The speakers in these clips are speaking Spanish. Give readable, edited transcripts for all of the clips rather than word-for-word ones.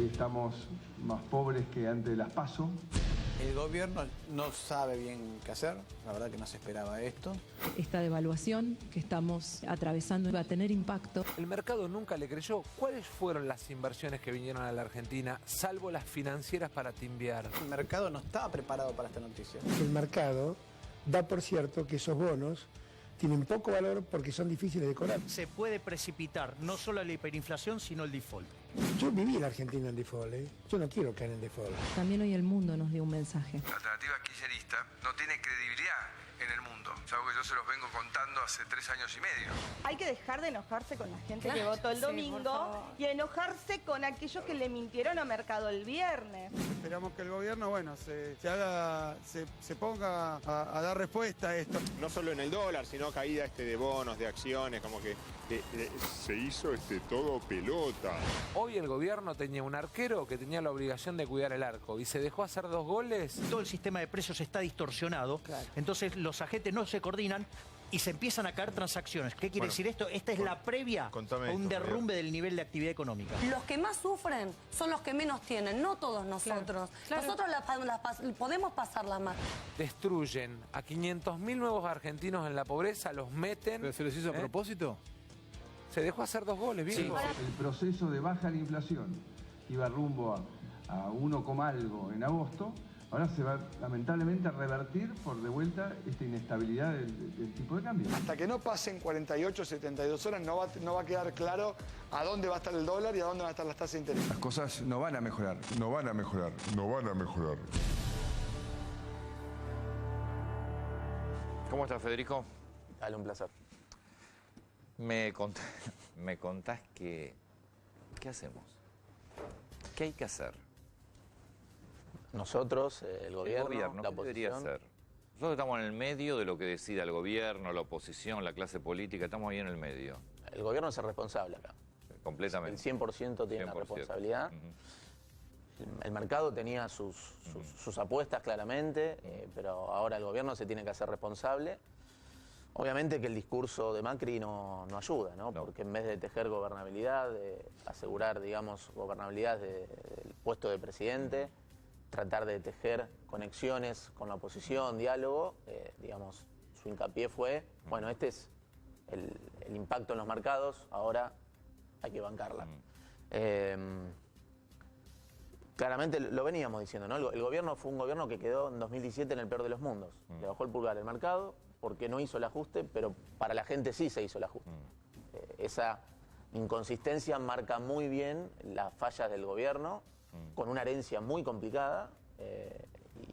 Hoy estamos más pobres que antes de las PASO. El gobierno no sabe bien qué hacer, la verdad que no se esperaba esto. Esta devaluación que estamos atravesando va a tener impacto. El mercado nunca le creyó. ¿Cuáles fueron las inversiones que vinieron a la Argentina, salvo las financieras para timbiar? El mercado no estaba preparado para esta noticia. El mercado da por cierto que esos bonos tienen poco valor porque son difíciles de cobrar. Se puede precipitar no solo la hiperinflación, sino el default. Yo viví en Argentina en default, ¿eh? Yo no quiero caer en default. También hoy el mundo nos dio un mensaje. La alternativa kirchnerista no tiene credibilidad en el mundo. Es algo que yo se los vengo contando hace 3 años y medio. Hay que dejar de enojarse con la gente que votó el domingo y enojarse con aquellos que le mintieron a Mercado el viernes. Esperamos que el gobierno, bueno, se ponga a dar respuesta a esto. No solo en el dólar, sino caída de bonos, de acciones, como que se hizo todo pelota. Hoy el gobierno tenía un arquero que tenía la obligación de cuidar el arco y se dejó hacer 2 goles. Todo el sistema de precios está distorsionado, entonces los agentes no se coordinan y se empiezan a caer transacciones. ¿Qué quiere decir esto? Esta es la previa a un derrumbe del nivel de actividad económica. Los que más sufren son los que menos tienen, no todos nosotros. Nosotros podemos pasarla más. Destruyen a 500.000 nuevos argentinos en la pobreza, los meten... ¿Pero se les hizo a propósito? Se dejó hacer 2 goles, bien. Sí. El proceso de baja de la inflación iba rumbo a 1, algo en agosto. Ahora se va lamentablemente a revertir por de vuelta esta inestabilidad del tipo de cambio. Hasta que no pasen 48, 72 horas no va a quedar claro a dónde va a estar el dólar y a dónde van a estar las tasas de interés. Las cosas no van a mejorar, no van a mejorar, no van a mejorar. ¿Cómo estás, Federico? Dale, un placer. Me contás que... ¿Qué hacemos? ¿Qué hay que hacer? Nosotros, el gobierno, la ¿qué debería oposición. hacer? Nosotros estamos en el medio de lo que decida el gobierno, la oposición, la clase política, estamos ahí en el medio. El gobierno es el responsable acá. Completamente. El 100% tiene la responsabilidad. El mercado tenía sus apuestas claramente, pero ahora el gobierno se tiene que hacer responsable. Obviamente que el discurso de Macri no ayuda, ¿no? Porque en vez de tejer gobernabilidad, de asegurar, digamos, gobernabilidad del puesto de presidente, tratar de tejer conexiones con la oposición, diálogo, digamos, su hincapié fue, bueno, este es el impacto en los mercados, ahora hay que bancarla. Claramente lo veníamos diciendo, ¿no? El gobierno fue un gobierno que quedó en 2017 en el peor de los mundos. Le bajó el pulgar al mercado porque no hizo el ajuste, pero para la gente sí se hizo el ajuste. Esa inconsistencia marca muy bien las fallas del gobierno, con una herencia muy complicada,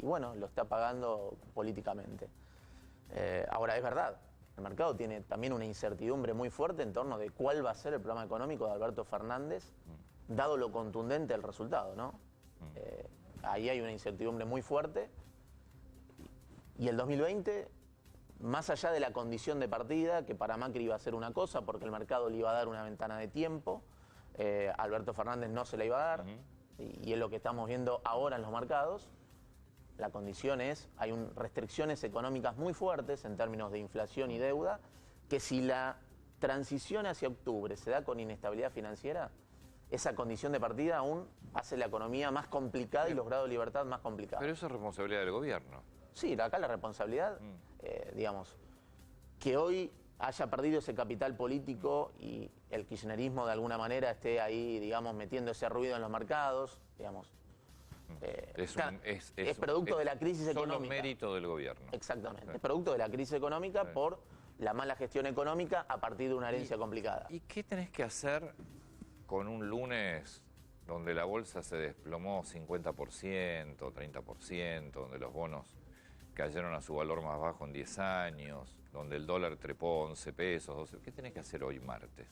y bueno, lo está pagando políticamente. Ahora, es verdad, el mercado tiene también una incertidumbre muy fuerte en torno de cuál va a ser el programa económico de Alberto Fernández, dado lo contundente del resultado, ¿no? Ahí hay una incertidumbre muy fuerte. Y el 2020, más allá de la condición de partida, que para Macri iba a ser una cosa, porque el mercado le iba a dar una ventana de tiempo, Alberto Fernández no se la iba a dar, y es lo que estamos viendo ahora en los mercados. La condición es, hay restricciones económicas muy fuertes en términos de inflación y deuda, que si la transición hacia octubre se da con inestabilidad financiera, esa condición de partida aún hace la economía más complicada y los grados de libertad más complicados. Pero eso es responsabilidad del gobierno. Sí, acá la responsabilidad, digamos, que hoy haya perdido ese capital político y el kirchnerismo de alguna manera esté ahí, digamos, metiendo ese ruido en los mercados, digamos. Es producto de la crisis económica. Son los méritos del gobierno. Exactamente. Es producto de la crisis económica por la mala gestión económica a partir de una herencia complicada. ¿Y qué tenés que hacer con un lunes donde la bolsa se desplomó 50%, 30%, donde los bonos cayeron a su valor más bajo en 10 años, donde el dólar trepó 11 pesos, 12? ¿Qué tenés que hacer hoy martes?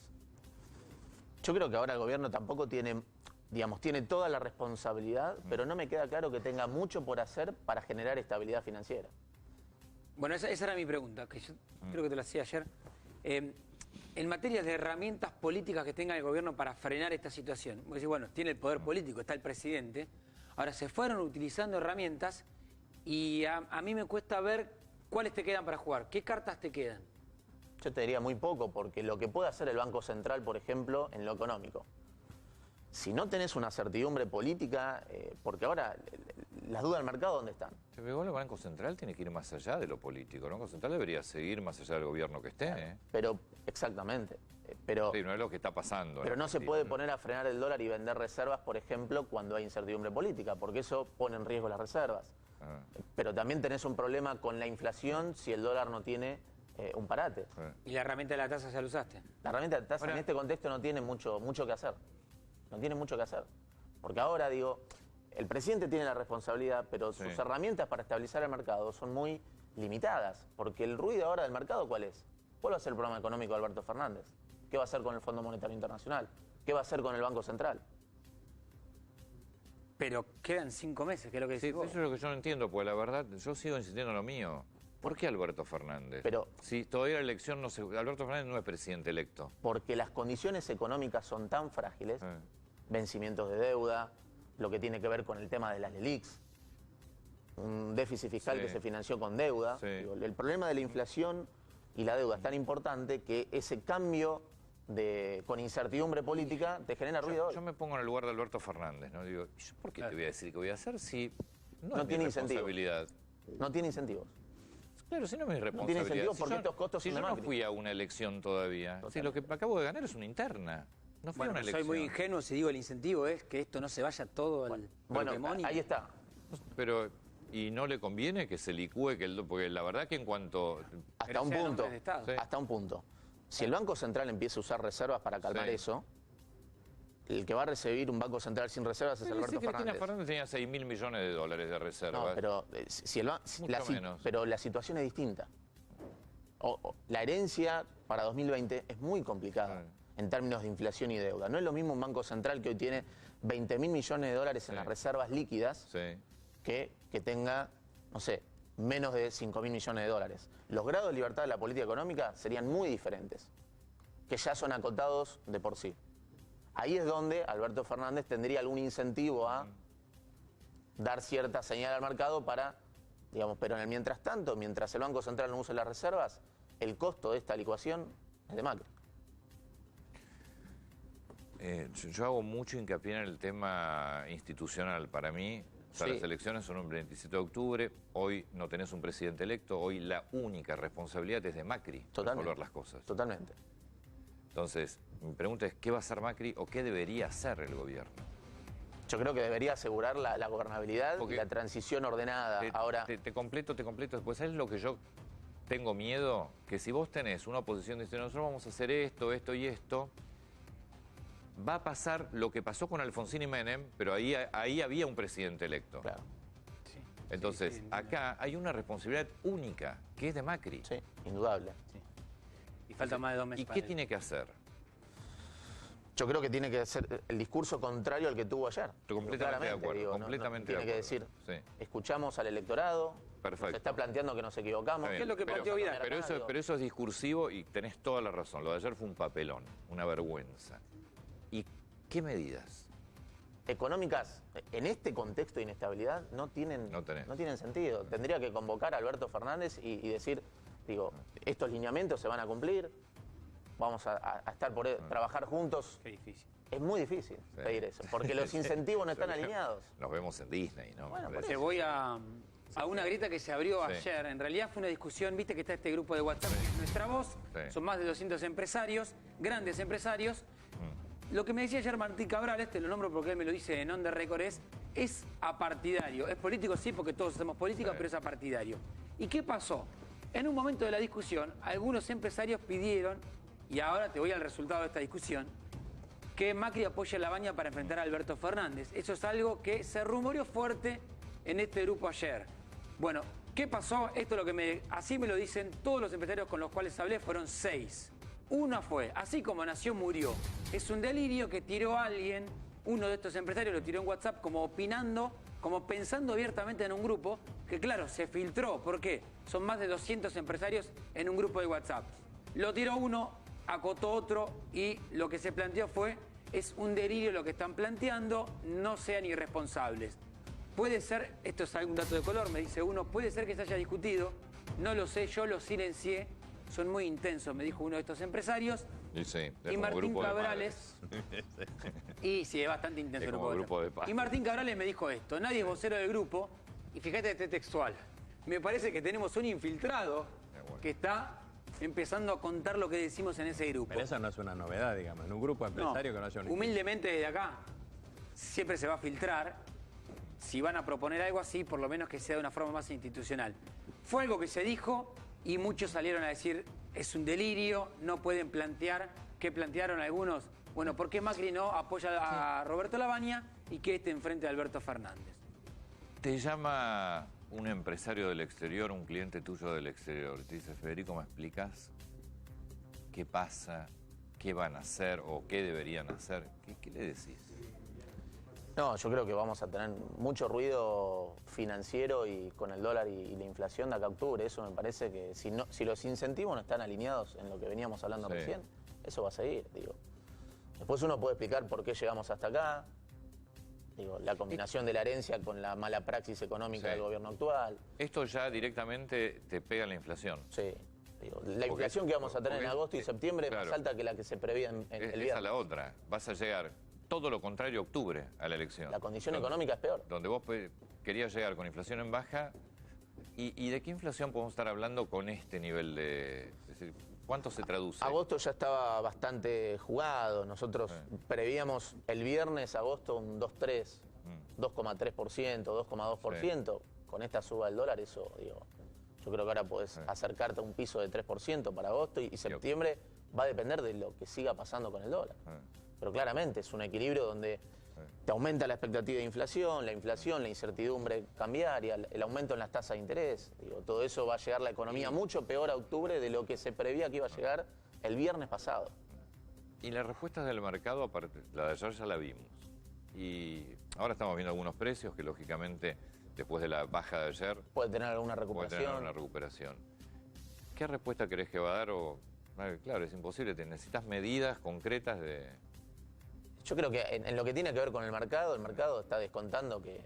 Yo creo que ahora el gobierno tampoco tiene, digamos, tiene toda la responsabilidad, pero no me queda claro que tenga mucho por hacer para generar estabilidad financiera. Bueno, esa era mi pregunta, que yo creo que te la hacía ayer. En materia de herramientas políticas que tenga el gobierno para frenar esta situación, vos decís, bueno, tiene el poder político, está el presidente, ahora se fueron utilizando herramientas y a mí me cuesta ver cuáles te quedan para jugar, qué cartas te quedan. Yo te diría muy poco, porque lo que puede hacer el Banco Central, por ejemplo, en lo económico, si no tenés una certidumbre política, porque ahora las dudas del mercado, ¿dónde están? Pero el Banco Central tiene que ir más allá de lo político. El Banco Central debería seguir más allá del gobierno que esté. Claro, pero, exactamente. Pero, sí, no es lo que está pasando. Pero no se puede poner a frenar el dólar y vender reservas, por ejemplo, cuando hay incertidumbre política, porque eso pone en riesgo las reservas. Pero también tenés un problema con la inflación si el dólar no tiene un parate. ¿Y la herramienta de la tasa ya la usaste? La herramienta de la tasa en este contexto no tiene mucho que hacer. No tiene mucho que hacer. Porque ahora, digo, el presidente tiene la responsabilidad, pero sus herramientas para estabilizar el mercado son muy limitadas. Porque el ruido ahora del mercado, ¿cuál es? ¿Cuál va a ser el programa económico de Alberto Fernández? ¿Qué va a hacer con el Fondo Monetario Internacional? ¿Qué va a hacer con el Banco Central? Pero quedan 5 meses, que es lo que decís vos. Eso es lo que yo no entiendo, porque la verdad, yo sigo insistiendo en lo mío. ¿Por qué Alberto Fernández? Pero, si todavía la elección no se... Alberto Fernández no es presidente electo. Porque las condiciones económicas son tan frágiles, vencimientos de deuda, lo que tiene que ver con el tema de las LELIQs, un déficit fiscal que se financió con deuda. Digo, el problema de la inflación y la deuda es tan importante que ese cambio con incertidumbre política te genera ruido. Yo me pongo en el lugar de Alberto Fernández, ¿no? Digo, ¿yo por qué te voy a decir qué voy a hacer si no es tiene mi responsabilidad? No tiene incentivos. Claro, si no es mi responsabilidad. No tiene incentivos porque estos costos son de Macri. Si yo no fui a una elección todavía, si lo que acabo de ganar es una interna. No fui a una elección. Soy muy ingenuo si digo el incentivo es que esto no se vaya todo al demonio. Ahí está. Pero, ¿y no le conviene que se licúe? Porque la verdad que en cuanto... Hasta un punto. Si el Banco Central empieza a usar reservas para calmar eso, el que va a recibir un Banco Central sin reservas es Alberto Fernández. Cristina Fernández tenía 6.000 millones de dólares de reservas. No, pero, pero la situación es distinta. La herencia para 2020 es muy complicada en términos de inflación y deuda. No es lo mismo un Banco Central que hoy tiene 20.000 millones de dólares en las reservas líquidas que tenga, no sé, menos de 5.000 millones de dólares. Los grados de libertad de la política económica serían muy diferentes, que ya son acotados de por sí. Ahí es donde Alberto Fernández tendría algún incentivo a dar cierta señal al mercado para, digamos, pero en el mientras tanto, mientras el Banco Central no use las reservas, el costo de esta licuación es de Macri. Yo hago mucho hincapié en el tema institucional. Para mí, las elecciones son el 27 de octubre, hoy no tenés un presidente electo, hoy la única responsabilidad es de Macri resolver las cosas. Totalmente. Entonces, mi pregunta es, ¿qué va a hacer Macri o qué debería hacer el gobierno? Yo creo que debería asegurar la gobernabilidad y la transición ordenada. Ahora te completo. Después, ¿sabes lo que yo tengo miedo? Que si vos tenés una oposición diciendo, nosotros vamos a hacer esto y esto, va a pasar lo que pasó con Alfonsín y Menem, pero ahí había un presidente electo. Claro. Entonces, acá hay una responsabilidad única, que es de Macri. Sí, indudable. Y falta más de 2 meses. ¿Y qué tiene que hacer? Yo creo que tiene que ser el discurso contrario al que tuvo ayer. Completamente de acuerdo. Completamente tiene que decir, escuchamos al electorado, se está planteando que nos equivocamos. ¿Qué es lo que planteó Vidal? Pero eso es discursivo y tenés toda la razón. Lo de ayer fue un papelón, una vergüenza. ¿Y qué medidas? Económicas, en este contexto de inestabilidad, no tienen sentido. Tendría que convocar a Alberto Fernández y decir, digo, estos lineamientos se van a cumplir, vamos a estar por trabajar juntos. Qué difícil. Es muy difícil pedir eso, porque los incentivos no están alineados. Nos vemos en Disney, ¿no? Bueno, te voy a una grieta que se abrió ayer. En realidad fue una discusión, viste que está este grupo de WhatsApp, que es Nuestra Voz, son más de 200 empresarios, grandes empresarios. Lo que me decía ayer Martín Cabral, lo nombro porque él me lo dice en On The Record, es apartidario. Es político, sí, porque todos hacemos política, pero es apartidario. ¿Y qué pasó? En un momento de la discusión, algunos empresarios pidieron, y ahora te voy al resultado de esta discusión, que Macri apoye a Labaña para enfrentar a Alberto Fernández. Eso es algo que se rumoreó fuerte en este grupo ayer. Bueno, ¿qué pasó? Esto es lo que así me lo dicen todos los empresarios con los cuales hablé, fueron 6. Una fue, así como nació, murió. Es un delirio que tiró a alguien, uno de estos empresarios lo tiró en WhatsApp como opinando, como pensando abiertamente en un grupo, que claro, se filtró. ¿Por qué? Son más de 200 empresarios en un grupo de WhatsApp. Lo tiró uno, acotó otro y lo que se planteó fue, es un delirio lo que están planteando, no sean irresponsables. Puede ser, esto es algún dato de color, me dice uno, puede ser que se haya discutido, no lo sé, yo lo silencié. Son muy intensos, me dijo uno de estos empresarios. Y Martín Cabrales. Y sí, es bastante intenso Es el como grupo de paz. Y Martín Cabrales me dijo esto, nadie es vocero del grupo, y fíjate este textual. Me parece que tenemos un infiltrado que está empezando a contar lo que decimos en ese grupo. Pero esa no es una novedad, digamos, en un grupo empresario que no haya un... Humildemente desde acá, siempre se va a filtrar. Si van a proponer algo así, por lo menos que sea de una forma más institucional. Fue algo que se dijo y muchos salieron a decir, es un delirio, no pueden plantear. ¿Qué plantearon algunos? Bueno, ¿por qué Macri no apoya a Roberto Labaña y que esté enfrente de Alberto Fernández? Te llama un empresario del exterior, un cliente tuyo del exterior. Te dice, Federico, ¿me explicas qué pasa, qué van a hacer o qué deberían hacer? ¿Qué le decís? No, yo creo que vamos a tener mucho ruido financiero y con el dólar y la inflación de acá a octubre. Eso me parece que si los incentivos no están alineados en lo que veníamos hablando recién, eso va a seguir, digo. Después uno puede explicar por qué llegamos hasta acá. Digo, la combinación de la herencia con la mala praxis económica del gobierno actual. Esto ya directamente te pega en la inflación. Sí. Digo, la inflación que vamos a tener en agosto y septiembre es más alta que la que se preveía en el viernes. Esa es la otra. Vas a llegar todo lo contrario a octubre a la elección. La condición económica es peor. Donde vos querías llegar con inflación en baja. ¿Y de qué inflación podemos estar hablando con este nivel de...? Es decir, ¿cuánto se traduce? Agosto ya estaba bastante jugado. Nosotros prevíamos el viernes, agosto, un 2,3, 2,3%, 2,2%. Con esta suba del dólar, eso, digo, yo creo que ahora podés acercarte a un piso de 3% para agosto y septiembre va a depender de lo que siga pasando con el dólar. Pero claramente es un equilibrio donde te aumenta la expectativa de inflación, la incertidumbre cambiaria, el aumento en las tasas de interés. Digo, todo eso va a llegar la economía mucho peor a octubre de lo que se prevía que iba a llegar el viernes pasado. Y las respuestas del mercado, aparte, la de ayer ya la vimos. Y ahora estamos viendo algunos precios que lógicamente después de la baja de ayer puede tener alguna recuperación. ¿Qué respuesta crees que va a dar? Claro, es imposible, necesitas medidas concretas de... Yo creo que en lo que tiene que ver con el mercado está descontando que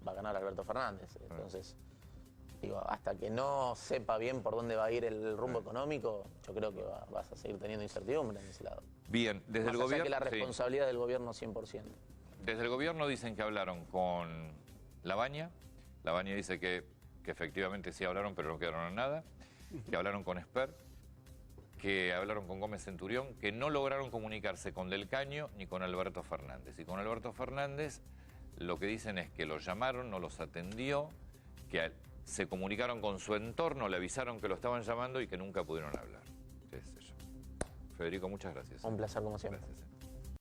va a ganar Alberto Fernández. Entonces, digo, hasta que no sepa bien por dónde va a ir el rumbo económico, yo creo que vas a seguir teniendo incertidumbre en ese lado. Bien, desde el gobierno... que la responsabilidad del gobierno 100%. Desde el gobierno dicen que hablaron con Labaña. Labaña dice que efectivamente sí hablaron, pero no quedaron en nada. Que hablaron con Esper, que hablaron con Gómez Centurión, que no lograron comunicarse con Del Caño ni con Alberto Fernández. Y con Alberto Fernández lo que dicen es que los llamaron, no los atendió, que se comunicaron con su entorno, le avisaron que lo estaban llamando y que nunca pudieron hablar. Federico, muchas gracias. Un placer como siempre. Gracias.